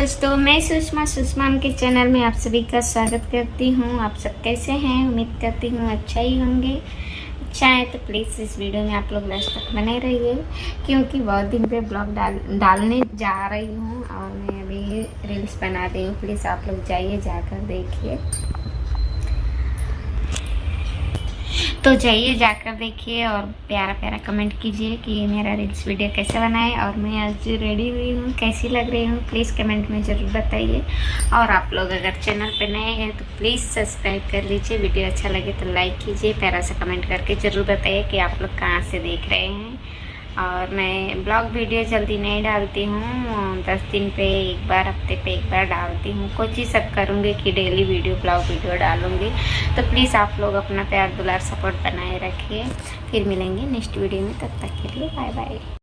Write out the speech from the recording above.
दोस्तों, मैं सुषमा के चैनल में आप सभी का स्वागत करती हूँ। आप सब कैसे हैं? उम्मीद करती हूँ अच्छा ही होंगे। अच्छा है तो प्लीज़ इस वीडियो में आप लोग लास्ट तक बने रहिए, क्योंकि बहुत दिन पे ब्लॉग डालने जा रही हूँ और मैं अभी रील्स बना रही हूँ। प्लीज़ आप लोग जाइए, जाकर देखिए। तो जाइए, जाकर देखिए और प्यारा प्यारा कमेंट कीजिए कि मेरा रील्स वीडियो कैसे बना है और मैं आज रेडी हुई हूँ, कैसी लग रही हूँ, प्लीज़ कमेंट में ज़रूर बताइए। और आप लोग अगर चैनल पर नए हैं तो प्लीज़ सब्सक्राइब कर लीजिए। वीडियो अच्छा लगे तो लाइक कीजिए, प्यारा सा कमेंट करके ज़रूर बताइए कि आप लोग कहाँ से देख रहे हैं। और मैं ब्लॉग वीडियो जल्दी नहीं डालती हूँ, 10 दिन पे एक बार, हफ्ते पे एक बार डालती हूँ। कोशिश सब करूँगी कि डेली ब्लॉग वीडियो डालूँगी। तो प्लीज़ आप लोग अपना प्यार दुलार सपोर्ट बनाए रखिए। फिर मिलेंगे नेक्स्ट वीडियो में, तब तक के लिए बाय बाय।